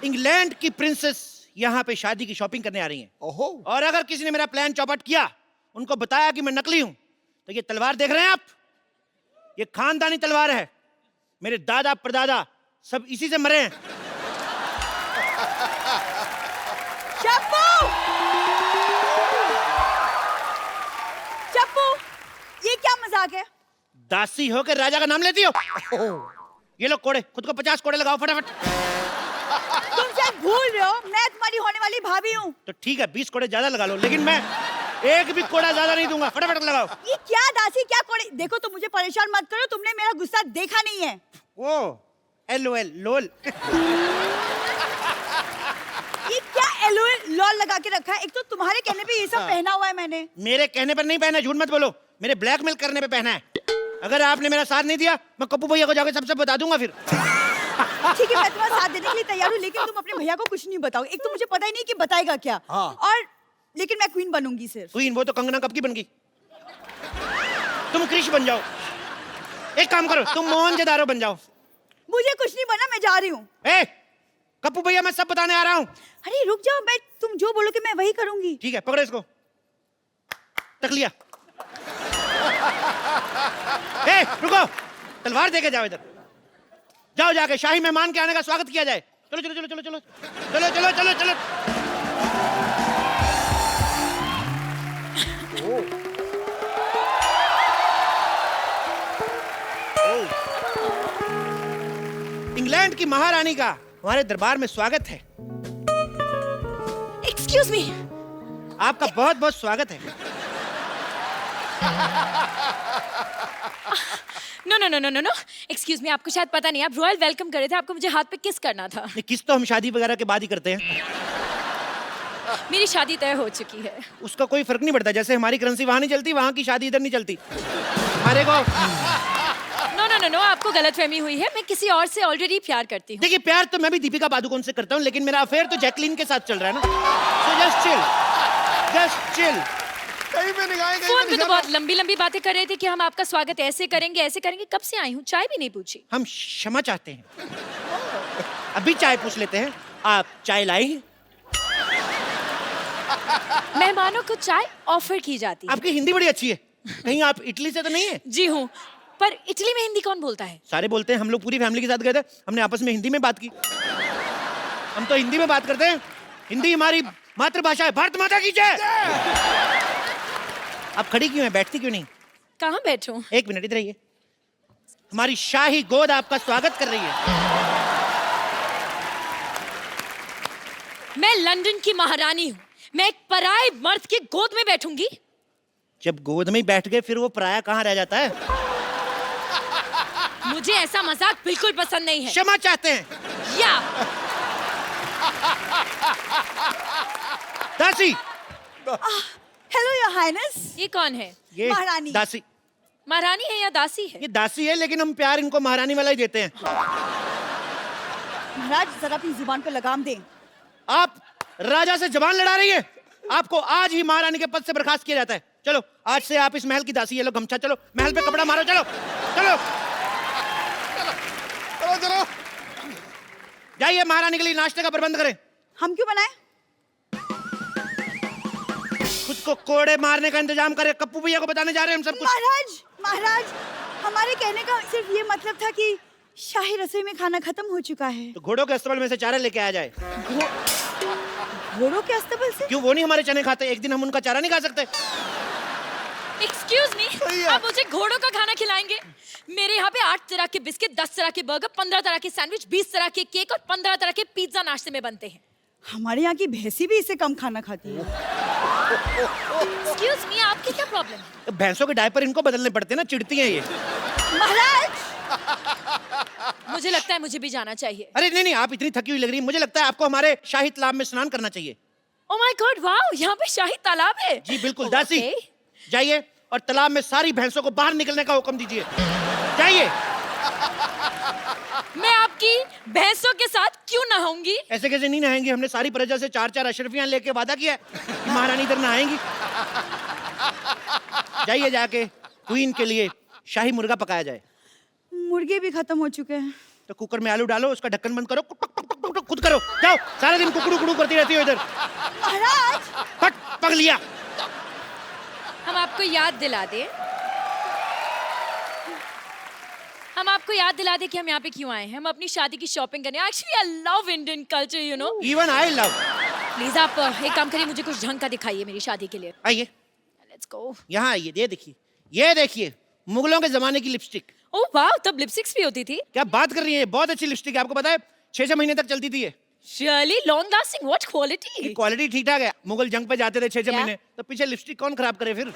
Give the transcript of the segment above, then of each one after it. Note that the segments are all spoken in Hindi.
इंग्लैंड की प्रिंसेस यहाँ पे शादी की शॉपिंग करने आ रही हैं। ओहो। और अगर किसी ने मेरा प्लान चौपट किया, उनको बताया कि मैं नकली हूं, तो ये तलवार देख रहे हैं आप, ये खानदानी तलवार है। मेरे दादा परदादा सब इसी से मरे हैं। चप्पू! चप्पू, ये क्या मजाक है? दासी हो के राजा का नाम लेती हो? ये लो कोड़े, खुद को 50 कोड़े लगाओ फटाफट। तुम शायद भूल रहे हो, मैं तुम्हारी होने वाली भाभी हूँ। तो ठीक है 20 कोड़े ज्यादा लगा लो, लेकिन मैं एक भी कोड़ा ज्यादा नहीं दूंगा। फटाफट लगाओ। ये क्या दासी, क्या कोड़े? देखो तुम मुझे परेशान मत करो, तुमने मेरा गुस्सा देखा नहीं है। ओ LOL लोल। ये क्या LOL लॉल लगा के रखा है? एक तो तुम्हारे कहने पे ये सब पहना हुआ है मैंने। मेरे कहने पर नहीं पहना, झूठ मत बोलो, मेरे ब्लैकमेल करने पे पहना है। अगर आपने मेरा साथ नहीं दिया, मैं कप्पू भैया को जाकर सबसे बता दूंगा फिर। ठीक है, मैं तुम्हारा साथ देने के लिए तैयार हूँ, लेकिन तुम अपने भैया को कुछ नहीं बताओ। एक तो मुझे पता ही नहीं कि बताएगा क्या। हाँ। और लेकिन मैं क्वीन बनूंगी सिर्फ। क्वीन? वो तो कंगना कब की बन गई। तुम क्रिश बन जाओ। एक काम करो, तुम मोहनजोदारो बन जाओ। मुझे कुछ नहीं बना, मैं जा रही हूँ। ए, कप्पू भैया मैं सब बताने आ रहा हूँ। अरे रुक जाओ, मैं तुम जो बोलोगे मैं वही करूंगी। ठीक है, पकड़ो इसको। तक लिया। ए, रुको, तलवार देके जाओ इधर। जाओ जाके शाही मेहमान के आने का स्वागत किया जाए। चलो चलो चलो चलो चलो चलो चलो चलो चलो। इंग्लैंड की महारानी का हमारे दरबार में स्वागत है। Excuse me. आपका बहुत बहुत स्वागत है। No no no no no no, excuse me, आपको शायद पता नहीं, आप रॉयल वेलकम कर रहे थे, आपको मुझे हाथ पे किस करना था। ये किस तो हम शादी वगैरह के बाद ही करते हैं। मेरी शादी तय हो चुकी है। उसका कोई फर्क नहीं पड़ता, जैसे हमारी करेंसी वहां नहीं चलती, वहां की शादी इधर नहीं चलती। हमारे को नो नो नो नो, आपको गलतफहमी हुई है, मैं किसी और से ऑलरेडी प्यार करती हूँ। देखिए, प्यार तो मैं भी दीपिका पादुकोण से करता हूँ, लेकिन मेरा अफेयर तो जैकलीन के साथ चल रहा है ना। So just chill, just chill. कहीं पे निगाहें, कहीं फोन पे पे तो निशाना। बहुत लंबी लंबी बातें कर रहे थे कि हम आपका स्वागत ऐसे करेंगे ऐसे करेंगे। कब से आई हूँ, चाय भी नहीं पूछी। हम क्षमा चाहते हैं। अभी चाय पूछ लेते हैं, आप चाय लाई? मेहमानों को चाय ऑफर की जाती है। आपकी हिंदी बड़ी अच्छी है, कहीं आप इटली से तो नहीं है? जी हूँ, पर इटली में हिंदी कौन बोलता है? सारे बोलते हैं, हम लोग पूरी फैमिली के साथ गए थे, हमने आपस में हिंदी में बात की। हम तो हिंदी में बात करते हैं, हिंदी हमारी मातृभाषा है। भारत माता की जय। आप खड़ी क्यों है, बैठती क्यों नहीं? कहाँ बैठूं? एक मिनट इधर आइए। हमारी शाही गोद आपका स्वागत कर रही है। मैं लंदन की महारानी हूँ, मैं एक पराये मर्द की गोद में बैठूंगी? जब गोद में ही बैठ गए, फिर वो पराया कहाँ रह जाता है? मुझे ऐसा मजाक बिल्कुल पसंद नहीं है। क्षमा चाहते हैं। या दासी। Hello your highness. ये कौन है? ये महारानी। दासी। महारानी है या दासी है? ये दासी है, लेकिन हम प्यार इनको महारानी वाला ही देते हैं। महाराज जरा अपनी जुबान पे लगाम दें। आप राजा से जबान लड़ा रही है। आपको आज ही महारानी के पद से बर्खास्त किया जाता है। चलो, आज से आप इस महल की दासी। ये लो गमछा, चलो महल पे कपड़ा मारो। चलो चलो चलो चलो। जाइए, महारानी के लिए नाश्ते का प्रबंध करें। हम क्यों बनाए? खुद को कोड़े मारने का इंतजाम करें। कप्पू भैया को बताने जा रहे हैं हम सब कुछ। महाराज, महाराज, हमारे कहने का सिर्फ ये मतलब था कि शाही रसोई में खाना खत्म हो चुका है। तो घोड़ों के अस्तबल में से चारा लेके आ जाए। घोड़ों के अस्तबल से? क्यों, वो नहीं हमारे चने खाते? एक दिन हम उनका चारा नहीं खा सकते? एक्सक्यूज मी, सही है। आप मुझे घोड़ों का खाना खिलाएंगे? मेरे यहाँ पे 8 तरह के बिस्किट, 10 तरह के बर्गर, 15 तरह के सैंडविच, 20 तरह के केक और 15 तरह के पिज्जा नाश्ते में बनते हैं। हमारे यहाँ की भैंसी भी इससे कम खाना खाती है। एक्सक्यूज मी, आपकी क्या प्रॉब्लम है? तो भैंसों के डायपर इनको बदलने पड़ते हैं ना, चिढ़ती हैं ये। महाराज, मुझे लगता है मुझे भी जाना चाहिए। अरे नहीं नहीं, आप इतनी थकी हुई लग रही है, मुझे लगता है आपको हमारे शाही तालाब में स्नान करना चाहिए। ओह माय गॉड, वाओ, यहाँ पे शाही तालाब है। जी बिल्कुल। Oh, दासी, okay. जाइए और तालाब में सारी भैंसों को बाहर निकलने का हुक्म दीजिए। जाइए। मैं आपकी भैंसों के साथ क्यों नहाऊंगी? ऐसे कैसे नहीं नहाएंगी? हमने सारी प्रजा से 4-4 अशरफियां लेके वादा किया है कि महारानी इधर नहाएंगी। जाइए, जाके क्वीन के लिए शाही मुर्गा पकाया जाए। मुर्गे भी खत्म हो चुके हैं। तो कुकर में आलू डालो, उसका ढक्कन बंद करो, टुक टुक टुक टुक टुक, खुद करो, जाओ। सारा दिन कुकड़ू कुकड़ू करती रहती हो इधर। महाराज हट, पकड़ लिया। हम आपको याद दिला दें, हम आपको याद दिला दें कि हम यहाँ पे क्यों आए हैं। हम अपनी शादी की शॉपिंग करने। Actually I love Indian culture, you know. Even I love. Please आप एक काम करिए, मुझे कुछ ढंग का दिखाइए मेरी शादी के लिए। आइए, लेट्स गो। यहाँ आइए, ये देखिए मुगलों के जमाने की लिपस्टिक। ओह वाह, तब लिपस्टिक्स भी होती थी। क्या बात कर रही है, बहुत अच्छी लिपस्टिक है। आपको पता है 6-6 महीने तक चलती थी ये। Surely long lasting, what quality? Quality ठीक ठाक है। मुगल जंग पे जाते थे 6-6 क्या? महीने, तो पीछे लिपस्टिक कौन खराब करे फिर।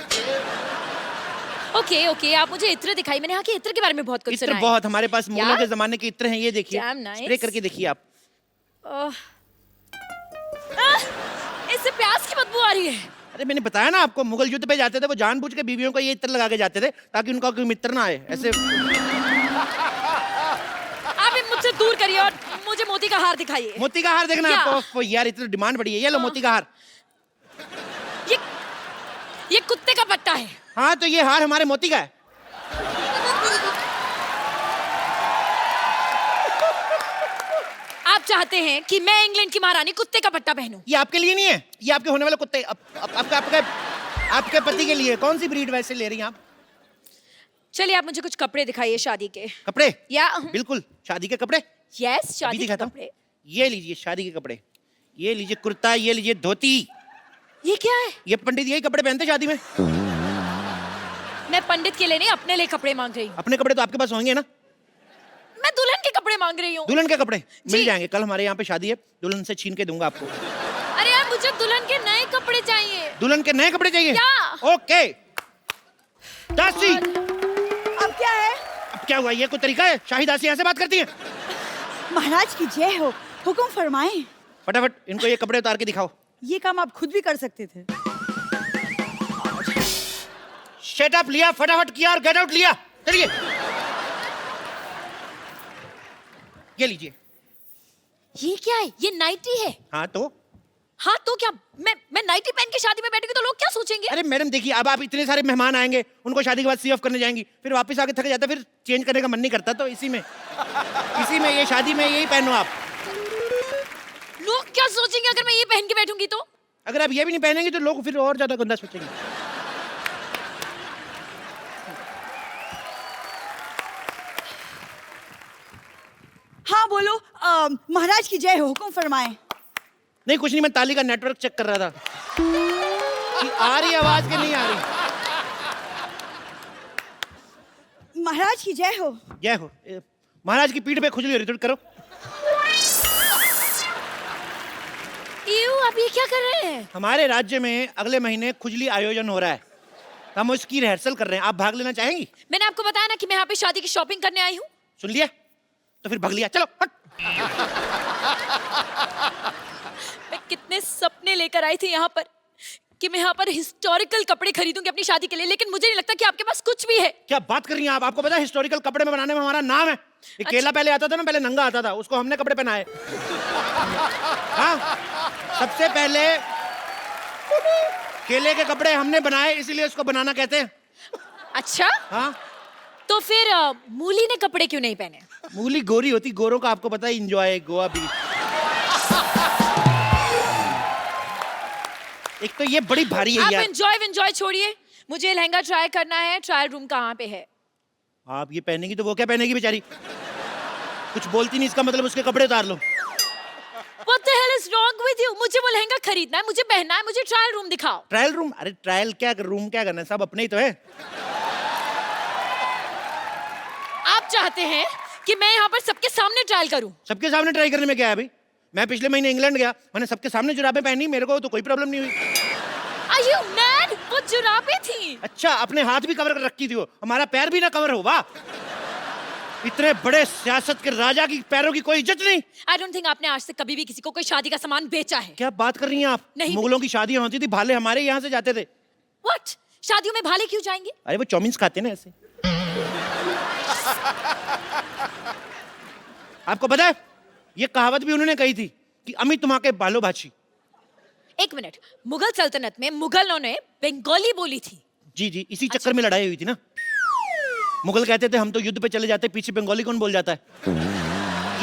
ओके, आप मुझे इत्र दिखाई। मैंने यहाँ के इत्र के बारे में बहुत कुछ इत्र सुना है। बहुत, हमारे पास मुगलों Yeah? के जमाने के इत्र हैं। ये देखिए, Damn nice. स्प्रे करके देखिए आप। इससे प्याज की बदबू आ रही है। अरे मैंने बताया ना आपको, मुगल युद्ध पे जाते थे, वो जानबूझ के बीवियों को ये इत्र लगा के जाते थे ताकि उनका कोई मित्र ना आए। ऐसे आप मुझसे दूर करिए और मुझे मोती का हार दिखाइए। मोती का हार देखना है Yeah. आपको। यार इतनी डिमांड बढ़ी है। ये लो मोती का हार। ये कुत्ते का पट्टा है। हाँ, तो ये हार हमारे मोती का है। आप चाहते हैं कि मैं इंग्लैंड की महारानी कुत्ते का पट्टा पहनूं? ये आपके लिए नहीं है, ये आपके होने वाले कुत्ते, आपके पति के लिए। कौन सी ब्रीड वैसे ले रही हैं आप? चलिए आप मुझे कुछ कपड़े दिखाइए शादी के। कपड़े? या बिल्कुल, शादी के कपड़े। यस, अभी शादी के दिखाता हूँ। कपड़े। ये लीजिए शादी के कपड़े। ये लीजिए कुर्ता, ये लीजिए धोती। ये क्या है? ये पंडित यही कपड़े पहनते शादी में। मैं पंडित के लिए नहीं, अपने लिए कपड़े मांग रही हूँ। अपने कपड़े तो आपके पास होंगे ना। मैं दुल्हन के कपड़े मांग रही हूँ। दुल्हन के कपड़े मिल जी। जाएंगे। कल हमारे यहाँ पे शादी है, दुल्हन से छीन के दूंगा आपको। अरे यार, मुझे दुल्हन के नए कपड़े चाहिए। दुल्हन के नए कपड़े चाहिए? क्या? ओके दासी। अब क्या है? अब क्या हुआ, ये कोई तरीका है? शाही दासी ऐसे बात करती है? महाराज की जय हो, हुक्म फरमाएं। फटाफट इनको ये कपड़े उतार के दिखाओ। ये काम आप खुद भी कर सकते थे। शट अप लिया, फटाफट किया और गेट आउट लिया। चलिए ये लीजिए। ये क्या है? ये नाइटी है। हाँ तो हाँ तो क्या, मैं नाइटी पहन के शादी में बैठूंगी तो लोग क्या सोचेंगे? अरे मैडम देखिए, अब आप इतने सारे मेहमान आएंगे, उनको शादी के बाद सी ऑफ करने जाएंगी, फिर वापस आके थक जाता, फिर चेंज करने का मन नहीं करता, तो इसी में ये शादी में यही पहनो आप। लोग क्या सोचेंगे अगर मैं ये पहन के बैठूंगी तो? अगर आप ये भी नहीं पहनेंगे तो लोग फिर और ज्यादा गंदा सोचेंगे। हाँ बोलो, महाराज की जय हो, हुक्म फरमाएं। नहीं कुछ नहीं, मैं ताली का नेटवर्क चेक कर रहा था कि आ रही आवाज कि नहीं आ रही। महाराज की जय हो। जय हो। महाराज की पीठ पे खुजली हो रही, थोड़ी करो। आप ये क्या कर रहे हैं? हमारे राज्य में अगले महीने खुजली आयोजन हो रहा है, हम उसकी रिहर्सल कर रहे हैं। आप भाग लेना चाहेंगी? मैंने आपको बताया ना कि मैं यहाँ पे शादी की शॉपिंग करने आई हूँ। सुन लिया तो फिर भाग लिया। चलो हट। मैं कितने सपने लेकर आई थी यहाँ पर कि मैं यहाँ पर हिस्टोरिकल कपड़े खरीदूंगी अपनी शादी के लिए, लेकिन मुझे नहीं लगता कि आपके पास कुछ भी है। क्या बात कर रही हैं आप? आपको पता है हिस्टोरिकल कपड़े में बनाने में हमारा नाम है। ये केला पहले आता था ना, पहले नंगा आता था, उसको हमने कपड़े पहनाए। हाँ, सबसे पहले केले के कपड़े हमने बनाए, इसीलिए उसको बनाना कहते हैं। अच्छा, हाँ, तो फिर मूली ने कपड़े क्यों नहीं पहने? मूली गोरी होती, गोरों का आपको पता है एंजॉय गोवा बीच। एक तो ये बड़ी भारी है आप यार। एंजॉय छोड़िए, मुझे लहंगा ट्राई करना है। ट्रायल रूम कहाँ पे है? आप ये पहनेगी तो वो क्या पहनेगी बेचारी? कुछ बोलती नहीं, इसका मतलब उसके कपड़े उतार लो। What the hell is wrong with you? मुझे वो लहंगा खरीदना है, मुझे पहनना है, मुझे ट्रायल रूम दिखाओ। Trial room? अरे ट्रायल क्या, रूम क्या करना है, सब अपने ही तो है। आप चाहते हैं कि मैं यहाँ पर सबके सामने ट्रायल करूं? सबके सामने ट्राई करने में क्या है भाई? मैं पिछले महीने इंग्लैंड गया, मैंने सबके सामने जुराबें पहनी, मेरे को तो कोई प्रॉब्लम नहीं हुई। Are you mad? वो जुराबें थी। अच्छा, अपने हाथ भी कवर कर रखी थी वो, हमारा पैर भी ना कवर हो। वाह, इतने बड़े सियासत के राजा की पैरों की कोई इज्जत नहीं। I don't think आपने आज तक कभी भी किसी को कोई शादी का सामान बेचा है। क्या बात कर रही हैं आप? नहीं। मुगलों की शादियां होती थी, भाले हमारे यहाँ से जाते थे। What? शादियों में भाले क्यों जाएंगे? अरे वो चौमिन्स खाते ना ऐसे। आपको पता है, ये कहावत भी उन्होंने कही थी कि अमी तुम्हारे बालो भाची। एक मिनट, मुगल सल्तनत में मुगलों ने बंगाली बोली थी। जी जी, इसी चक्कर में लड़ाई हुई थी ना। मुगल कहते थे हम तो युद्ध पे चले जाते, पीछे बंगाली कौन बोल जाता है,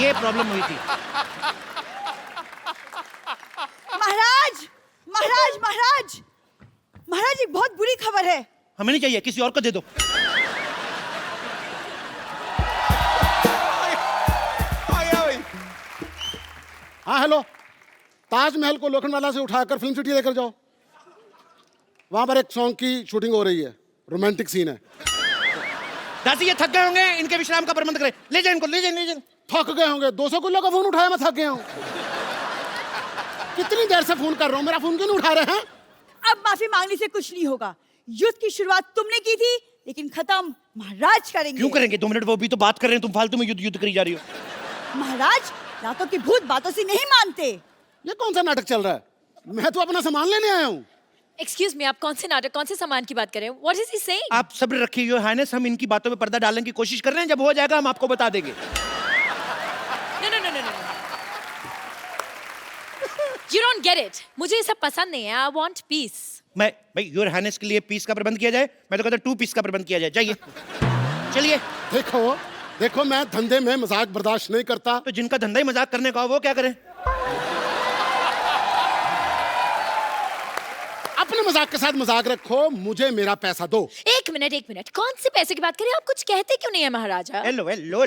ये प्रॉब्लम हुई थी। हमें नहीं चाहिए, किसी और को दे दो। आ गया भाई। हाँ हेलो, ताजमहल को लोखंडवाला से उठाकर फिल्म सिटी लेकर जाओ। वहां पर एक सॉन्ग की शूटिंग हो रही है, रोमांटिक सीन है। दासी ये थक गए होंगे, इनके विश्राम का प्रबंध करें। ले जाए इनको, ले जाए, ले जाए। थक गए होंगे, 200 किलो का फोन उठाया, मैं थक गया हूँ। कितनी देर से फोन कर रहा हूँ, मेरा फोन क्यों नहीं उठा रहे हैं? अब माफी मांगने से कुछ नहीं होगा। युद्ध की शुरुआत तुमने की थी, लेकिन खत्म महाराज करेंगे। क्यों करेंगे? 2 मिनट वो भी तो बात कर रहे हैं, तुम फालतू में युद्ध करी जा रही हो। महाराज रातों की भूत बातों से नहीं मानते। ये कौन सा नाटक चल रहा है? मैं तो अपना सामान लेने आया हूँ। एक्सक्यूज मी, आप कौन से नाटक, कौन से सामान की बात कर रहे हैं? What is he saying? आप सब्र रखिए योर हाइनेस, हम इनकी बातों में पर्दा डालने की कोशिश कर रहे हैं। जब हो जाएगा हम आपको बता देंगे। No no no no no, you don't get it. मुझे ये सब पसंद नहीं है। I want peace. मैं भाई योर हाइनेस के लिए पीस का प्रबंध किया जाए। मैं तो कहता 2 पीस का प्रबंध किया जाए। जाइए, चलिए। देखो देखो, मैं धंधे में मजाक बर्दाश्त नहीं करता। तो जिनका धंधा ही मजाक करने का हो वो क्या करें? अपने मजाक के साथ मजाक रखो, मुझे मेरा पैसा दो। एक मिनट, कौन से पैसे की बात करें? आप कुछ कहते क्यों नहीं है महाराजा? Hello hello.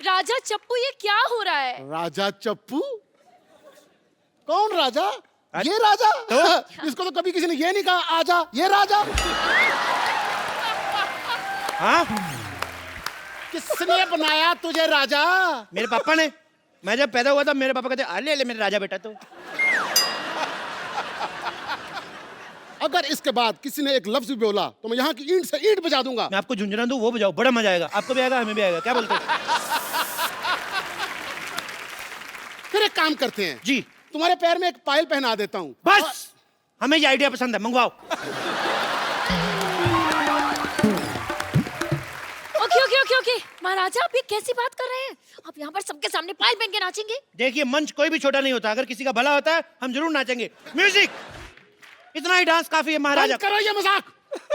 राजा चप्पू, ये क्या हो रहा है? राजा चप्पू? कौन राजा? ये राजा? तो? इसको तो कभी किसी ने ये नहीं कहा आजा, ये राजा। हाँ, किसने बनाया तुझे राजा? मेरे पापा ने। मैं जब पैदा हुआ था मेरे पापा कहते अले ले मेरे राजा बेटा। तो अगर इसके बाद किसी ने एक लफ्ज भी बोला तो मैं यहाँ की ईंट से ईंट बजा दूंगा। मैं आपको झुंझुना दूं, वो बजाओ, बड़ा मजा आएगा। आपको भी आएगा, हमें भी आएगा। क्या बोलते हो? फिर एक काम करते हैं, जी। तुम्हारे पैर में एक पायल पहना देता हूँ। बस, हमें ये आइडिया पसंद है, मंगवाओ। ओके महाराजा, आप ये कैसी बात कर रहे हैं? आप यहाँ पर सबके सामने पायल पहन के नाचेंगे? देखिए, मंच कोई भी छोटा नहीं होता। अगर किसी का भला होता है हम जरूर नाचेंगे। म्यूजिक, इतना ही डांस काफी है महाराजा। बंद करो ये मजाक,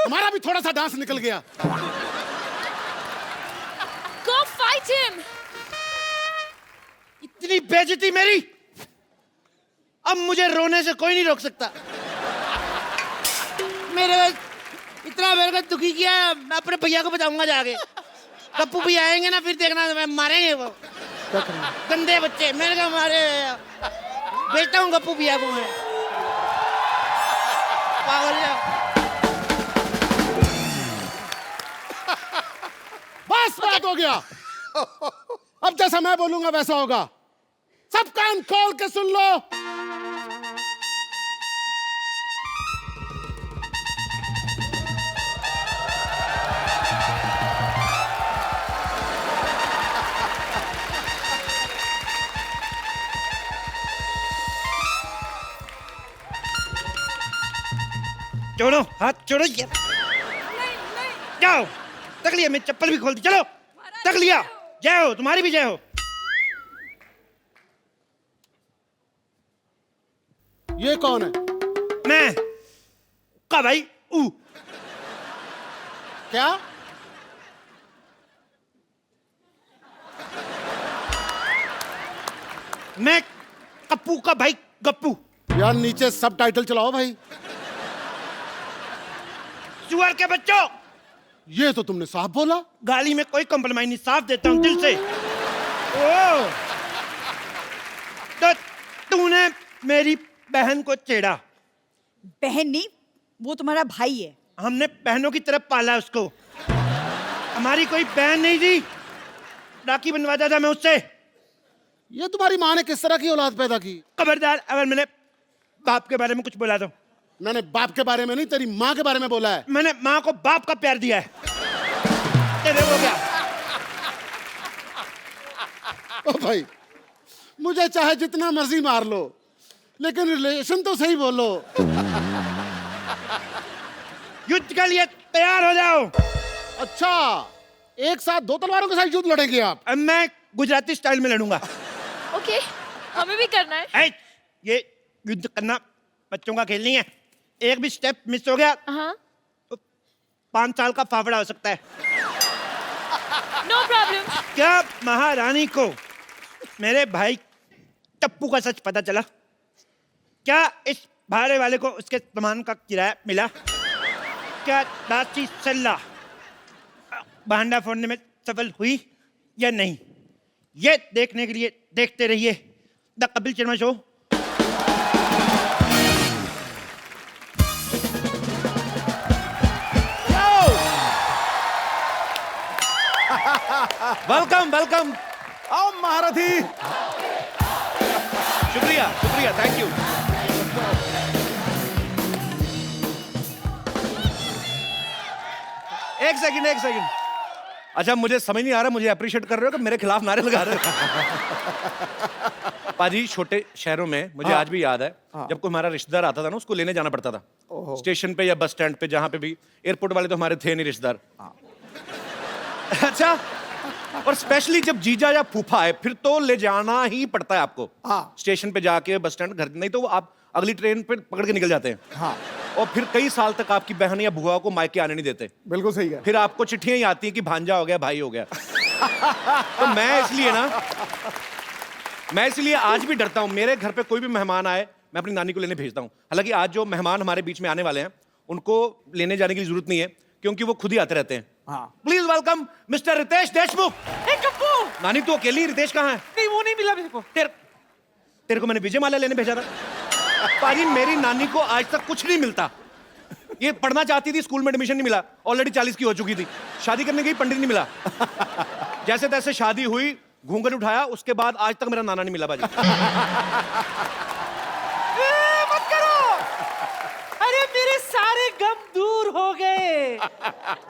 हमारा भी थोड़ा सा डांस निकल गया। Go fight him! इतनी बेइज्जती मेरी, अब मुझे रोने से कोई नहीं रोक सकता। मेरे इतना मेरे को दुखी किया, मैं अपने भैया को बताऊंगा जाके। गप्पू भैया आएंगे ना, फिर देखना मैं मारेंगे वो गंदे बच्चे। मेरे को मारे, बेचता हूँ गप्पू भैया को मैं। पागल है। बस बात हो गया। अब जैसा मैं बोलूंगा वैसा होगा। सब कान खोल के सुन लो। छोड़ो हाथ, छोड़ो ये। जाओ, तक लिया, मैं चप्पल भी खोल दी। चलो, तक लिया। जय हो, तुम्हारी भी जय हो। ये कौन है? मैं का भाई ऊ। क्या? मैं कप्पू का भाई गप्पू। यार नीचे सब टाइटल चलाओ भाई। सुअर के बच्चों, ये तो तुमने साफ बोला। गाली में कोई कॉम्प्रोमाइज नहीं, साफ देता हूं दिल से। ओ, तो तूने मेरी बहन को छेड़ा। बहन नहीं, वो तुम्हारा भाई है। हमने बहनों की तरफ पाला उसको। हमारी कोई बहन नहीं थी, राखी बनवाता था मैं उससे। ये तुम्हारी माँ ने किस तरह की औलाद पैदा की? खबरदार अगर मैंने बाप के बारे में कुछ बोला तो। मैंने बाप के बारे में नहीं, तेरी माँ के बारे में बोला है। मैंने माँ को बाप का प्यार दिया है। तेरे हो गया। ओ भाई, मुझे चाहे जितना मर्जी मार लो, लेकिन रिलेशन तो सही बोलो। युद्ध के लिए तैयार हो जाओ। अच्छा, एक साथ 2 तलवारों के साथ युद्ध लड़ेंगे आप? अब मैं गुजराती स्टाइल में लड़ूंगा। ओके, हमें भी करना है। ये युद्ध करना बच्चों का खेल नहीं है। एक भी स्टेप मिस हो गया हाँ, तो 5 साल का फाफड़ा हो सकता है। No problem. क्या महारानी को मेरे भाई टप्पू का सच पता चला? क्या इस भाड़े वाले को उसके सामान का किराया मिला? क्या दासी सल्ला भांडा फोड़ने में सफल हुई या नहीं? ये देखने के लिए देखते रहिए the Kapil Sharma show. Welcome welcome. आओ महारथी। शुक्रिया शुक्रिया, थैंक यू। एक सेकंड एक सेकंड। अच्छा, मुझे समझ नहीं आ रहा, मुझे अप्रिशिएट कर रहे हो कि मेरे खिलाफ नारे लगा रहे हो? पाजी, छोटे शहरों में मुझे आज भी याद है, जब कोई हमारा रिश्तेदार आता था ना, उसको लेने जाना पड़ता था स्टेशन पे या बस स्टैंड पे, जहां पे भी। एयरपोर्ट वाले तो हमारे थे नहीं रिश्तेदार। अच्छा, और स्पेशली जब जीजा या फूफा आए, फिर तो ले जाना ही पड़ता है आपको स्टेशन पे जाके, बस स्टैंड, घर। नहीं तो आप अगली ट्रेन पे पकड़ के निकल जाते हैं। हाँ, और फिर कई साल तक आपकी बहन या बुआ को मायके आने नहीं देते। बिल्कुल सही है। फिर आपको चिट्ठियां ही आती हैं कि भांजा हो गया, भाई हो गया। तो मैं इसलिए आज भी डरता हूं। मेरे घर पे कोई भी मेहमान आए, मैं अपनी नानी को लेने भेजता हूं। हालांकि आज जो मेहमान हमारे बीच में आने वाले हैं, उनको लेने जाने की जरूरत नहीं है, क्योंकि वो खुद ही आते रहते हैं। Please welcome mister Ritesh Deshmukh. नानी, तू अकेली? रितेश कहाँ है? नहीं, वो नहीं मिला मेरे को। तेरे को मैंने विजय माल्या लेने भेजा था। पाजी, मेरी नानी को आज तक कुछ नहीं मिलता। ये पढ़ना चाहती थी, स्कूल में एडमिशन नहीं मिला, ऑलरेडी 40 की हो चुकी थी। शादी करने गई, पंडित नहीं मिला। जैसे तैसे शादी हुई, घूंघट उठाया, उसके बाद आज तक मेरा नाना नहीं मिला। बाजी मत करो। अरे मेरे सारे गम दूर हो गए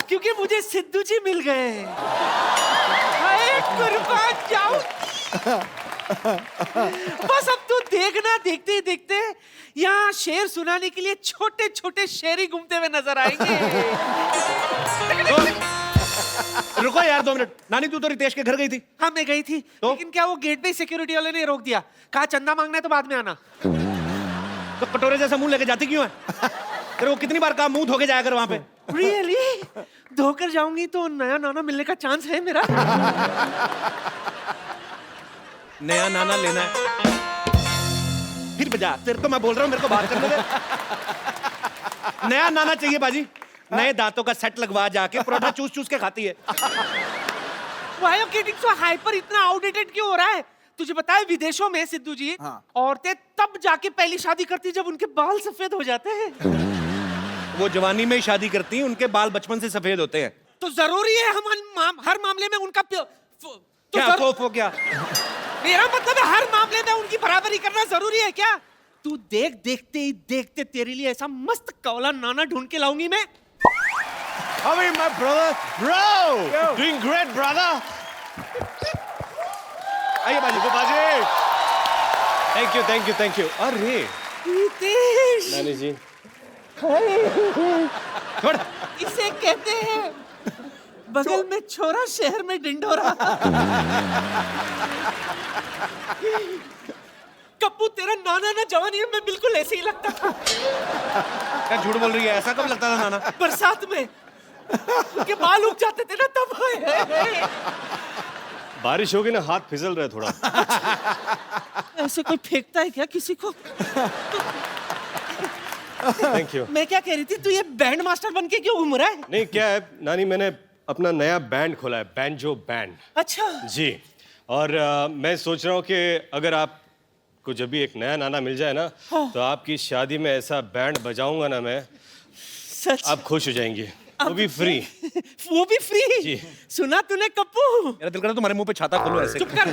क्योंकि मुझे सिद्धू जी मिल गए। अरे कुर्बान जाऊं। बस अब तो देखना, देखते ही देखते यहाँ शेर सुनाने के लिए छोटे छोटे शेर ही घूमते हुए नजर आएंगे। रुको यार 2 मिनट। नानी, तू तो रितेश के घर गई थी। हाँ, मैं गई थी, तो? लेकिन क्या वो गेट पे सिक्योरिटी वाले ने रोक दिया। कहा चंदा मांगना है तो बाद में आना। तो कटोरे जैसा मुंह लेके जाती क्यों है? तेरे को कितनी बार कहा मुंह धो के जाया कर वहां पे। रियली? धोकर जाऊंगी तो नया नाना मिलने का चांस है मेरा? नया नाना लेना है? फिर बजा। तेरे को मैं बोल रहा हूँ, मेरे को बात करने दे। नया नाना चाहिए बाजी। नए दांतों का सेट लगवा, जाके परोठा चूस चूस के खाती है। Why are you getting so hyper? इतना आउटडेटेड क्यों हो रहा है? तुझे पता है विदेशों में सिद्धू जी, औरतें तब जाके पहली शादी करती जब उनके बाल सफेद हो जाते हैं। वो जवानी में ही शादी करती हैं, उनके बाल बचपन से सफेद होते हैं। तो जरूरी है हर मामले में उनका क्या क्या? मेरा मतलब है हर मामले में उनकी बराबरी करना जरूरी है क्या? तू देखते ही देखते तेरे लिए ऐसा मस्त कौला नाना ढूंढ के लाऊंगी मैं। How are you, my brother? Bro, Yo. doing great, brother. आइए बाजी। Thank you, thank you, thank you. अरे रितेश, नानी जी, छोड़। इसे कहते हैं बगल में छोरा, शहर में डिंडोरा। कप्पू, तेरा नाना ना जवानी में बिल्कुल ऐसे ही लगता था। क्या झूठ बोल रही है? ऐसा कब लगता था नाना? बरसात में उनके बाल उग जाते थे ना, तब। बारिश होगी ना, हाथ फिसल रहा है थोड़ा। ऐसे कोई फेंकता है क्या किसी को? Thank you. मैं क्या कह रही थी, तू ये बैंड मास्टर बन के क्यों घूम रहा है? नहीं, क्या है नानी, मैंने अपना नया बैंड खोला है, बैंजो बैंड। अच्छा। जी, और मैं सोच रहा हूँ कि अगर आपको जब भी एक नया नाना मिल जाए ना, तो आपकी शादी में ऐसा बैंड बजाऊंगा ना मैं, सच? आप खुश हो जाएंगी। वो भी फ्री। वो भी फ्री? जी। सुना तूने कप्पू? मेरा दिल कर रहा है तुम्हारे मुंह पे छाता खोलो ऐसे। चुप कर।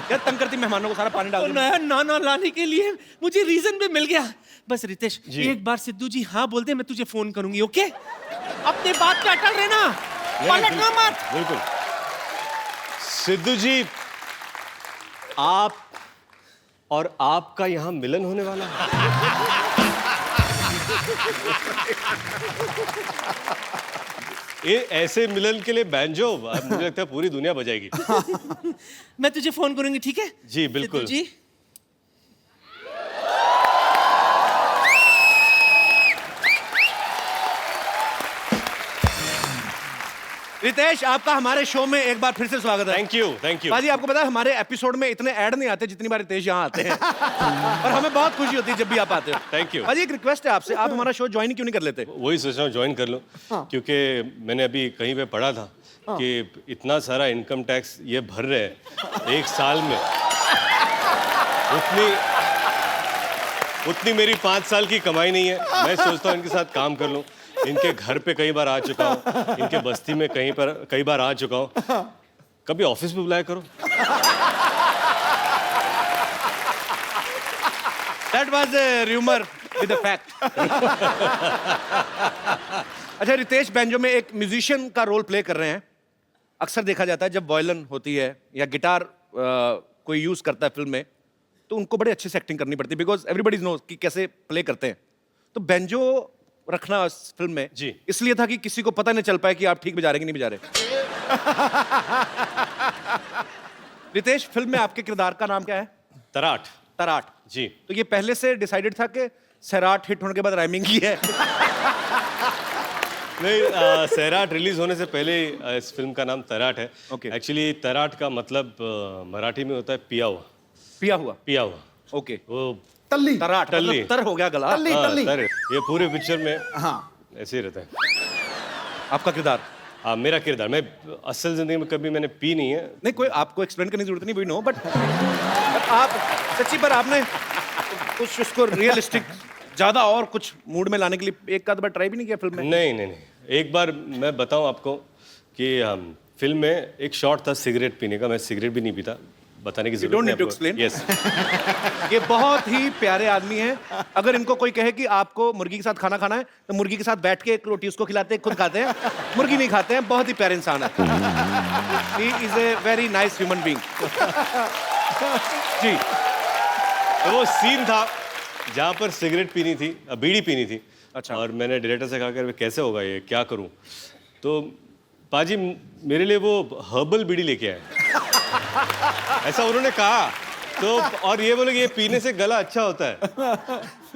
क्या तंग करती मेहमानों को, सारा पानी डाल तो दूं। नया नाना लाने के लिए मुझे रीजन भी मिल गया। बस रितेश, जी। एक बार सिद्धू जी हाँ बोल दे, मैं तुझे फोन करूंगी। ओके? अपने बात पे अटल रहना, पलटना मत। बिल्कुल। सिद्धू जी, आप और आपका यहाँ मिलन होने वाला है। ये ऐसे मिलन के लिए बैंजो मुझे लगता है पूरी दुनिया बजाएगी। मैं तुझे फोन करूंगी, ठीक है? जी बिल्कुल। सिद्धू जी, रितेश, आपका हमारे शो में एक बार फिर से स्वागत है। Thank you, thank you. पाजी, आपको पता है हमारे एपिसोड में इतने ऐड नहीं आते जितनी बार रितेश यहाँ आते हैं। और हमें बहुत खुशी होती है जब भी आप आते हो। Thank you। पाजी, एक रिक्वेस्ट है आपसे, आप हमारा शो ज्वाइन क्यों नहीं कर लेते? वही सोच रहा हूँ ज्वाइन कर लूँ, क्योंकि मैंने अभी कहीं पे पढ़ा था कि इतना सारा इनकम टैक्स ये भर रहे हैं एक साल में, उतनी मेरी 5 साल की कमाई नहीं है। मैं सोचता हूँ इनके साथ काम कर लूँ। इनके घर पे कई बार आ चुका हूँ, इनके बस्ती में कई बार आ चुका हूँ। कभी ऑफिस में बुलाया करो। That was a rumor with a fact। अच्छा, रितेश बैंजो में एक म्यूजिशियन का रोल प्ले कर रहे हैं। अक्सर देखा जाता है जब वायलिन होती है या गिटार कोई यूज करता है फिल्म में, तो उनको बड़े अच्छे से एक्टिंग करनी पड़ती है, बिकॉज एवरीबडी नोज कि कैसे प्ले करते हैं। तो बैंजो रखना इस फिल्म में जी इसलिए था कि किसी को पता नहीं चल पाए कि आप ठीक बजा रहे कि नहीं बजा रहे। रितेश, फिल्म में आपके किरदार का नाम क्या है? तराट। तराट जी। तो ये पहले से डिसाइडेड था कि सैराट हिट होने के बाद राइमिंग की है? नहीं, सैराट रिलीज होने से पहले इस फिल्म का नाम तराट है। Okay। एक्चुअली तराट का मतलब मराठी में होता है पिया हुआ। पिया हुआ। पिया हुआ। ओके। वो तल्ली। तराट टल्ली। मतलब तर हो गया गला। तल्ली, हाँ, तल्ली। तर। ये पूरे पिक्चर में हाँ। ऐसे ही रहता है। आपका किरदार? मेरा किरदार, मैं असल जिंदगी में कभी मैंने पी नहीं है। नहीं, कोई आपको एक्सप्लेन करने की जरूरत नहीं, वी नो, बट आप सच्ची पर आपने कुछ उसको रियलिस्टिक ज्यादा और कुछ मूड में लाने के लिए एक आध बार ट्राई भी नहीं किया फिल्म में? नहीं नहीं नहीं, एक बार मैं बताऊं आपको कि फिल्म में एक शॉट था सिगरेट पीने का। मैं सिगरेट भी नहीं पीता, बताने की You जरूरत don't नहीं need to आपको। explain। Yes। ये बहुत ही प्यारे आदमी हैं। अगर इनको कोई कहे कि आपको मुर्गी के साथ खाना खाना है, तो मुर्गी के साथ बैठ के एक रोटी उसको खिलाते हैं, खुद खाते हैं, मुर्गी नहीं खाते हैं। बहुत ही प्यारे इंसान है। He is a very nice human being। जी। तो वो सीन था जहाँ पर सिगरेट पीनी थी, बीड़ी पीनी थी। अच्छा। और मैंने डायरेक्टर से कहा कि कैसे होगा ये, क्या करूं? तो पाजी मेरे लिए वो हर्बल बीड़ी लेके आए, ऐसा उन्होंने कहा। तो और ये बोले कि ये पीने से गला अच्छा होता है।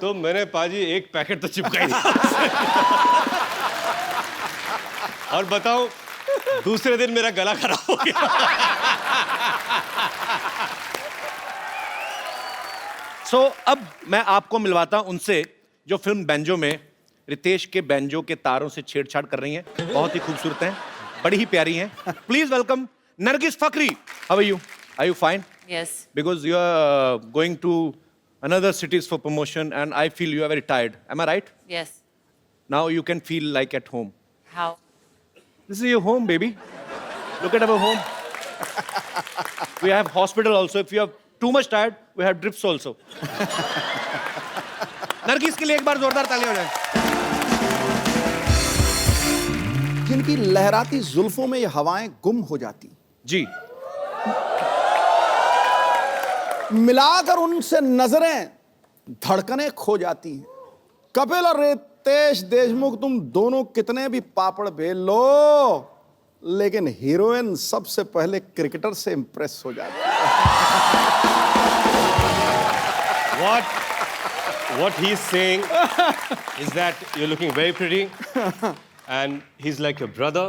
तो मैंने पाजी एक पैकेट तो चिपका दिया। और बताऊं, दूसरे दिन मेरा गला खराब हो गया। अब मैं आपको मिलवाता हूं उनसे जो फिल्म बैंजो में रितेश के बैंजो के तारों से छेड़छाड़ कर रही हैं। बहुत ही खूबसूरत हैं, बड़ी ही प्यारी हैं। Please welcome Nargis Fakhri. How are you? Are you fine? Yes. Because you are going to another cities for promotion and I feel you are very tired. Am I right? Yes. Now you can feel like at home. How? This is your home, baby. Look at our home. We have hospital also. If you are too much tired, we have drips also. Nargis के लिए एक बार जोरदार तालियां हो जाए। जिनकी लहराती जुल्फों में ये हवाएं गुम हो जाती, जी। मिलाकर उनसे नजरें धड़कनें खो जाती हैं। कपिल और रितेश देशमुख, तुम दोनों कितने भी पापड़ बेल लो, लेकिन हीरोइन सबसे पहले क्रिकेटर से इंप्रेस हो जाती है। What he's saying is that you're looking very pretty, and he's like your brother,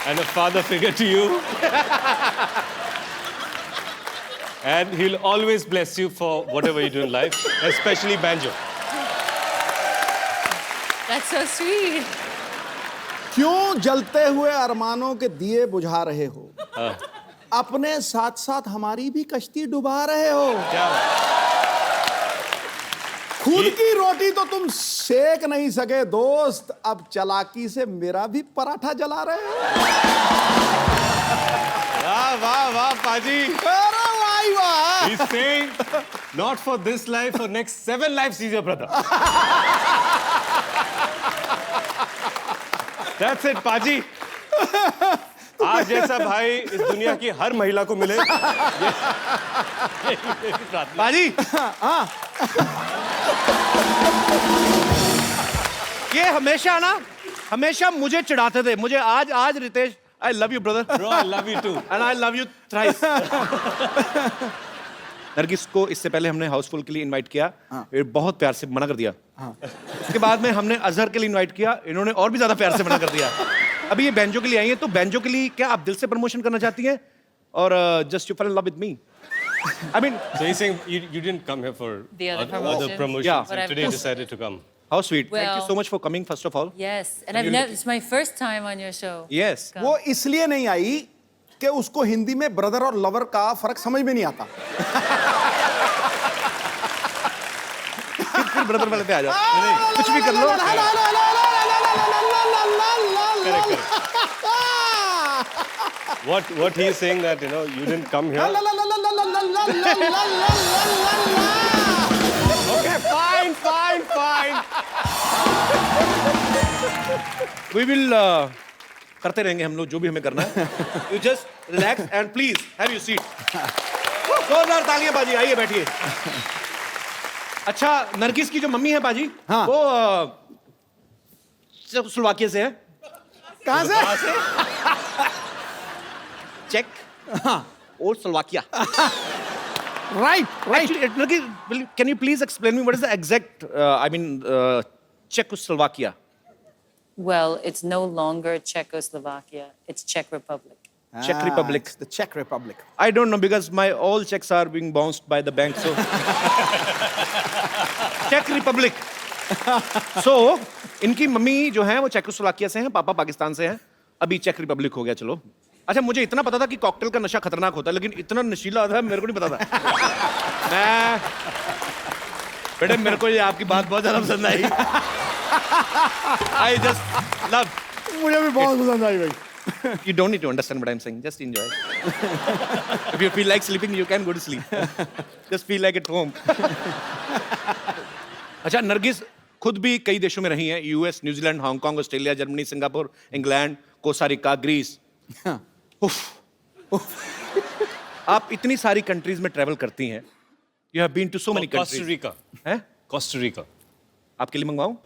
and a father figure to you, and he'll always bless you for whatever you do in life, especially banjo. That's so sweet. क्यों जलते हुए अरमानों के दिए बुझा रहे हो? अपने साथ साथ हमारी भी कश्ती डुबा रहे हो। क्या? खुद की रोटी तो तुम सेक नहीं सके दोस्त, अब चालाकी से मेरा भी पराठा जला रहे हो। वाह वाह वाह पाजी। अरे वाह वाह। He's saying, not for this life, for next 7 lives, he's your brother. That's it, पाजी। आप जैसा भाई इस दुनिया की हर महिला को मिले। बाजी, ये हमेशा ना, हमेशा मुझे चिढ़ाते थे। मुझे आज Ritesh, I love you brother. Bro, I love you too. And I love you thrice. Nargis को इससे पहले हमने हाउसफुल के लिए इनवाइट किया, ये बहुत प्यार से मना कर दिया। उसके बाद में हमने अजहर के लिए इनवाइट किया, इन्होंने और भी ज्यादा प्यार से मना कर दिया। अभी ये बैंजो के लिए आई है, तो बैंजो के लिए क्या आप दिल से प्रमोशन करना चाहती हैं, और just you fall in love with me? I mean, So he's saying you didn't come here for The other other promotions. promotions, Yeah. But and I've today you just- decided to come. how sweet. Thank you Well- so much for coming, first of all. Yes, and I've never. It's my first time on your show. Yes. Come. वो इसलिए नहीं आई कि उसको हिंदी में ब्रदर और लवर का फर्क समझ में नहीं आता। फिर ब्रदर वाले पे आ जाओ, कुछ भी कर लो। What he is saying that you didn't come here. Okay, fine. We will करते रहेंगे हम लोग जो भी हमें करना है। You just relax and please have your seat. जोरदार तालियां बाजी, आइए बैठिए। अच्छा, नरगिस की जो मम्मी है बाजी, हाँ। वो स्लोवाकिया से है। कहाँ से? चेक और Slovakia. Right. Actually, Nurgi, can you please explain me what is the exact, Czechoslovakia? Well, it's no longer Czechoslovakia. It's Czech Republic. Czech Republic. It's the Czech Republic. I don't know because my all checks are being bounced by the bank, so. Czech Republic. So, इनकी मम्मी जो है वो चेकोस्लोवाकिया से हैं, पापा पाकिस्तान से हैं। अभी चेक रिपब्लिक हो गया, चलो। अच्छा, मुझे इतना पता था कि कॉकटेल का नशा खतरनाक होता है, लेकिन इतना नशीला था मेरे को नहीं पता था। बेटे मेरे को ये आपकी बात बहुत ज्यादा पसंद आई। I just love. मुझे भी बहुत पसंद आई भाई। You don't need to understand what I'm saying. Just enjoy. If you feel like sleeping, you can go to sleep. Just feel like at home. अच्छा, नरगिस खुद भी कई देशों में रही हैं, US, New Zealand, Hong Kong, Australia, Germany, Singapore, England, Costa Rica, Greece. आप इतनी सारी कंट्रीज में ट्रैवल करती हैं। You have been to so many Costa countries. Rica. हैं? Costa Rica. आपके लिए मंगवाऊं?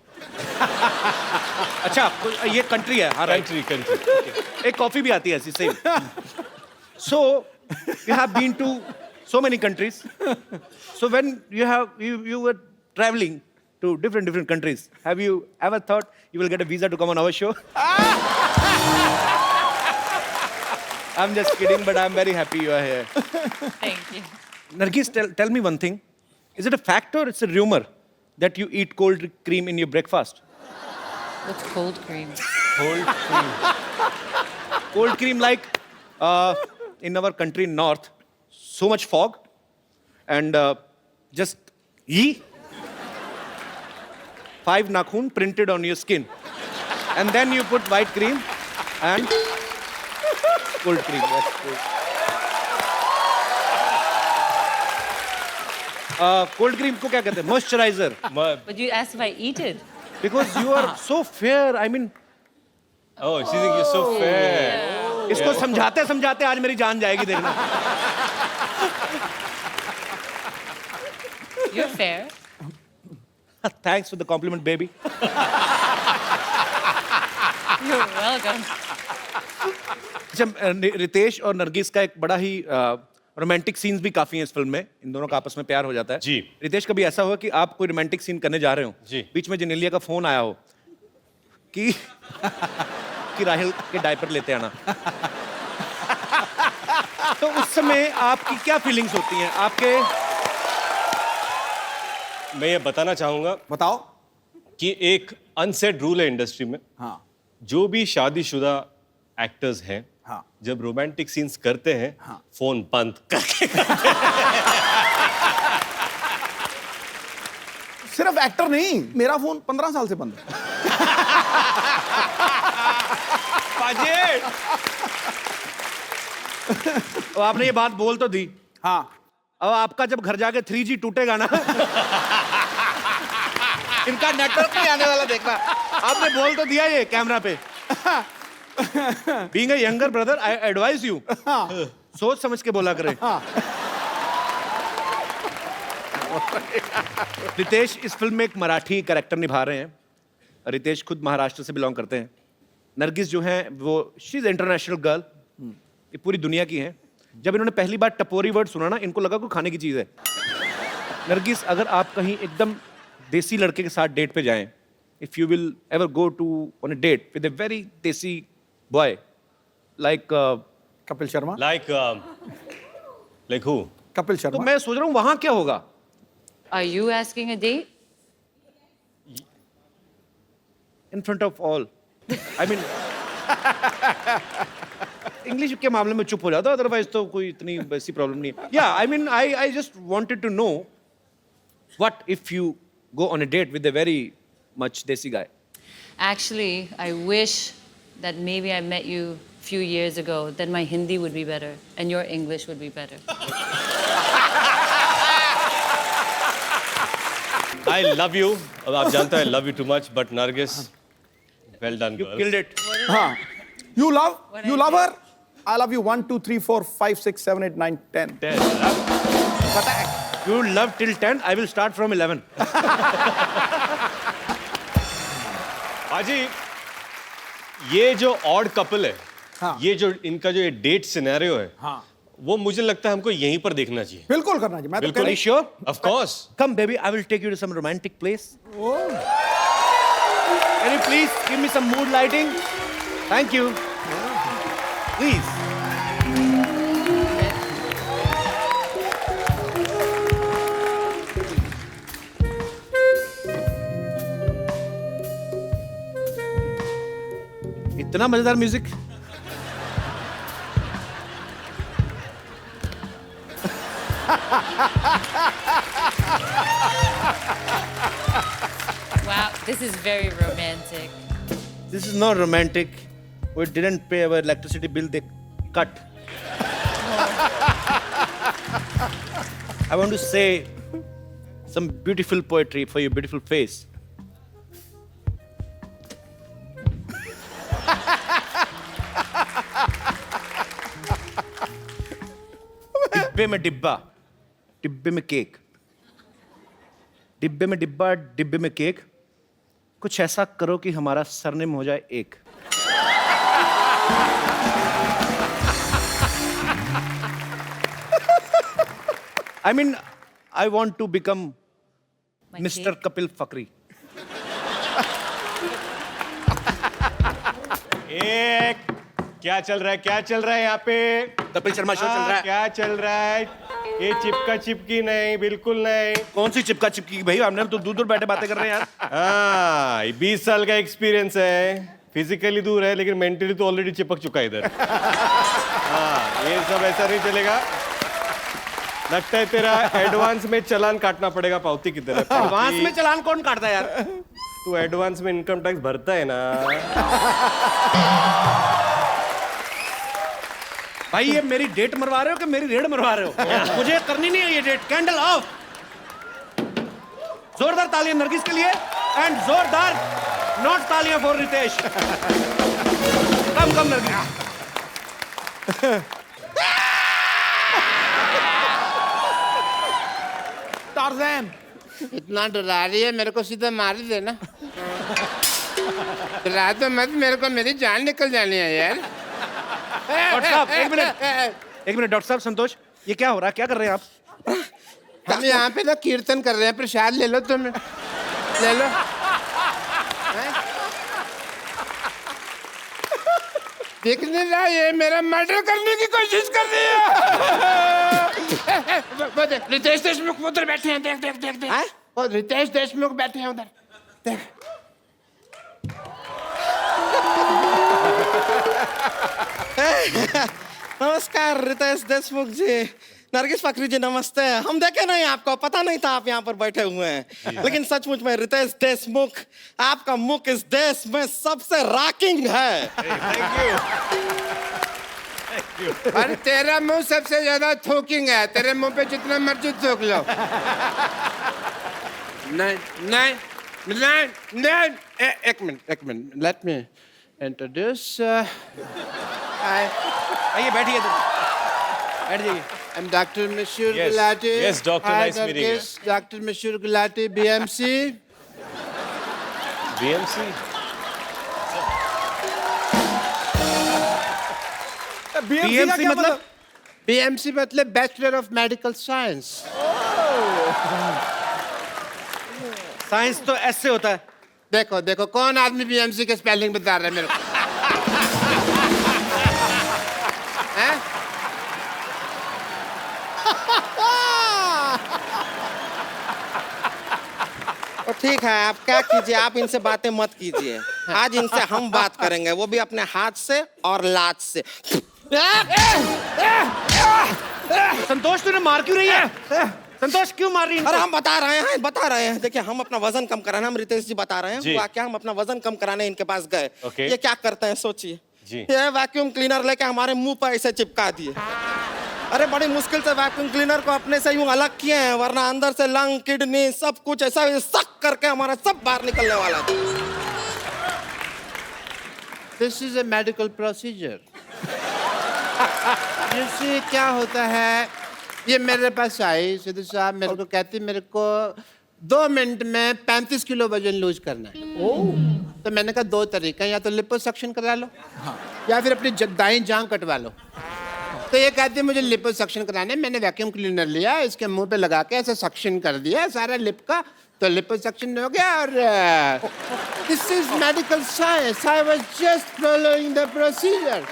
अच्छा, ये कंट्री है, हाँ, राइट। Country. एक कॉफी भी आती है ऐसी same. So you have been to so many countries. So when you were traveling to different countries, have you ever thought you will get a visa to come on our show? I'm just kidding, but I'm very happy you are here. Thank you. Nargis, tell me one thing. Is it a fact or it's a rumor that you eat cold cream in your breakfast? What's cold cream? Cold cream, like in our country north, so much fog and just 5 nakhun printed on your skin, and then you put white cream and cold cream. That's good. Cold cream को क्या कहते हैं? Moisturizer. But you asked if I eat it. Because you are so fair. I mean, Oh, she thinks you're so fair. इसको समझाते समझाते आज मेरी जान जाएगी, देखना। You're fair. Thanks for the compliment, baby. You're welcome. अच्छा, रितेश और नरगिस का एक बड़ा ही रोमांटिक सीन्स भी काफी हैं इस फिल्म में। इन दोनों का आपस में प्यार हो जाता है। जी। रितेश, कभी ऐसा हुआ कि आप कोई रोमांटिक सीन करने जा रहे हो, जी। बीच में जेनेलिया का फोन आया हो कि राहिल के डायपर लेते आना, तो उस समय आपकी क्या फीलिंग्स होती हैं आपके? मैं ये बताना चाहूंगा बताओ। कि एक अनसेड रूल है इंडस्ट्री में। हाँ। जो भी शादीशुदा एक्टर्स हैं, हाँ। जब रोमांटिक सीन्स करते हैं, हाँ। फोन बंद करके। सिर्फ एक्टर नहीं, मेरा फोन 15 साल से बंद है। तो आपने ये बात बोल तो दी। हाँ। अब आपका जब घर जाके 3G टूटेगा ना, इनका नेटवर्क नहीं आने वाला, देखना। आपने बोल तो दिया ये कैमरा पे। Being a younger brother, I advise you. सोच समझ के बोला करें। रितेश इस फिल्म में एक मराठी कैरेक्टर निभा रहे हैं। रितेश खुद महाराष्ट्र से बिलोंग करते हैं। नरगिस जो है वो शी इज इंटरनेशनल गर्ल, ये पूरी दुनिया की हैं। जब इन्होंने पहली बार टपोरी वर्ड सुना ना, इनको लगा कोई खाने की चीज है। नरगिस, अगर आप कहीं एकदम देसी लड़के के साथ डेट पे जाएं, if you will ever go to on a date with a very desi boy like Kapil Sharma, like who? Kapil तो शर्मा। मैं सोच रहा हूँ वहां क्या होगा। Are you asking a date? In front of all, I mean English के मामले में चुप हो जाता, अदरवाइज तो कोई इतनी वैसी प्रॉब्लम नहीं है। Yeah I mean I just wanted to know what if you go on a date with a very much desi guy. Actually, I wish that maybe I met you a few years ago. Then my Hindi would be better and your English would be better. I love you. अब आप जानते हो I love you too much, but Nargis, well done, You girl. killed it. हाँ, you love her. I love you 1 2 3 4 5 6 7 8 9 10. You love till 10. I will start from 11. पाजी, ये जो ऑड कपल है, हाँ। ये जो इनका जो डेट सिनेरियो है, हाँ, वो मुझे लगता है हमको यहीं पर देखना चाहिए। बिल्कुल करना चाहिए। मैं तो बिल्कुल। कह Are you sure? Of course. Come, baby. I will take you to some romantic place. Can you please give me some mood lighting? Thank you. Please. इतना मजेदार music. Wow, this is very romantic. This is not romantic. We didn't pay our electricity bill, they cut. I want to say some beautiful poetry for your beautiful face. डिब्बे में डिब्बा, डिब्बे में केक, डिब्बे में डिब्बा, डिब्बे में केक। कुछ ऐसा करो कि हमारा सरनेम हो जाए एक। I mean, I want to become My Mr. cake. Kapil Fakri. एक क्या चल रहा है? क्या चल रहा है यहाँ पे? कपिल शर्मा शो चल रहा है। क्या चल रहा है? ये चिपका चिपकी नहीं, बिल्कुल नहीं। कौन सी चिपका चिपकी भाई? हमने तो दूर दूर बैठे बातें कर रहे हैं यार। हाँ, 20 साल का एक्सपीरियंस है। फिजिकली दूर है लेकिन मेंटली तो ऑलरेडी चिपक चुका है इधर। हाँ, ये सब ऐसा नहीं चलेगा। लगता है तेरा एडवांस में चालान काटना पड़ेगा। पावती किधर है? एडवांस में चालान कौन काटता है यार? तू एडवांस में इनकम टैक्स भरता है ना। भाई ये मेरी डेट मरवा रहे हो कि मेरी रेड मरवा रहे हो? मुझे करनी नहीं है ये डेट। Candle of. जोरदार तालियां नरगिस के लिए एंड जोरदार नॉट तालियां for Ritesh. Come come Nargis. Tarzan. इतना डरा रही है मेरे को, सीधा मार ही देना। डरा तो मत मेरे को, मेरी जान निकल जानी है यार। डॉक्टर साहब एक मिनट डॉक्टर साहब संतोष, ये क्या हो रहा है? क्या कर रहे हैं आप? हम यहाँ पे ना कीर्तन कर रहे हैं। प्रसाद ले लो तुम, ले लो। देख नहीं रहा ये मेरा मर्डर करने की कोशिश कर रही है। वो देख, रितेश देशमुख उधर बैठे हैं। देख देख देख देख। वो रितेश देशमुख बैठे हैं उधर। देख। नमस्कार रितेश देशमुख जी, नरगिस फकरी जी नमस्ते। हम देखे नहीं आपको, पता नहीं था आप यहाँ पर बैठे हुए हैं। लेकिन सचमुच में रितेश देशमुख, आपका मुख इस देश में सबसे रॉकिंग है। और तेरा मुंह सबसे ज्यादा थूकिंग है। तेरे मुंह पे जितना मर्जी थूक लो। नहीं नहीं नहीं नहीं। एक मिनट लेट मी इंट्रोड्यूस। आइए बैठिए, बैठ जाइए। I'm Dr. Mishur Yes. Gulati. Yes, doctor, Hi, nice meeting you. Nargis. Dr. Mishur Gulati, BMC. BMC? BMC मतलब? बीएमसी मतलब bachelor of medical science. Science तो ऐसे होता है। देखो देखो कौन आदमी बीएमसी के स्पेलिंग बता रहा है मेरे को? हैं? तो ठीक है, आप क्या कीजिए, आप इनसे बातें मत कीजिए। आज इनसे हम बात करेंगे, वो भी अपने हाथ से और लात से। संतोष तूने मार क्यों रही है? संतोष क्यों मार रही है? अरे हम बता रहे हैं। देखिए, हम अपना वजन कम कराना, हम रितेश जी बता रहे हैं। जी। हुआ क्या, हम अपना वजन कम कराने इनके पास गए। ओके। ये क्या करते हैं सोचिए। जी। ये वैक्यूम क्लीनर लेके हमारे मुंह पर ऐसे चिपका दिए। अरे बड़ी मुश्किल से वैक्यूम क्लीनर को अपने से यूं अलग किए हैं, वरना अंदर से लंग, किडनी सब कुछ ऐसा सक करके हमारा सब बाहर निकलने वाला था। This is a medical procedure. जैसे क्या होता है, ये मेरे पास आई सिद्धू साहब, मेरे को कहती मेरे को 2 मिनट में 35 किलो वजन लूज करना है। तो मैंने कहा 2 तरीका, या तो लिपोसक्शन करा लो या फिर अपनी दाईं जांघ कटवा लो। तो ये कहती है मुझे लिपोसक्शन कराना है। मैंने वैक्यूम क्लीनर लिया, इसके मुंह पे लगा के ऐसे सक्शन कर दिया सारा लिप का, तो लिपोसक्शन हो गया। और this is medical science, I was just following the procedure.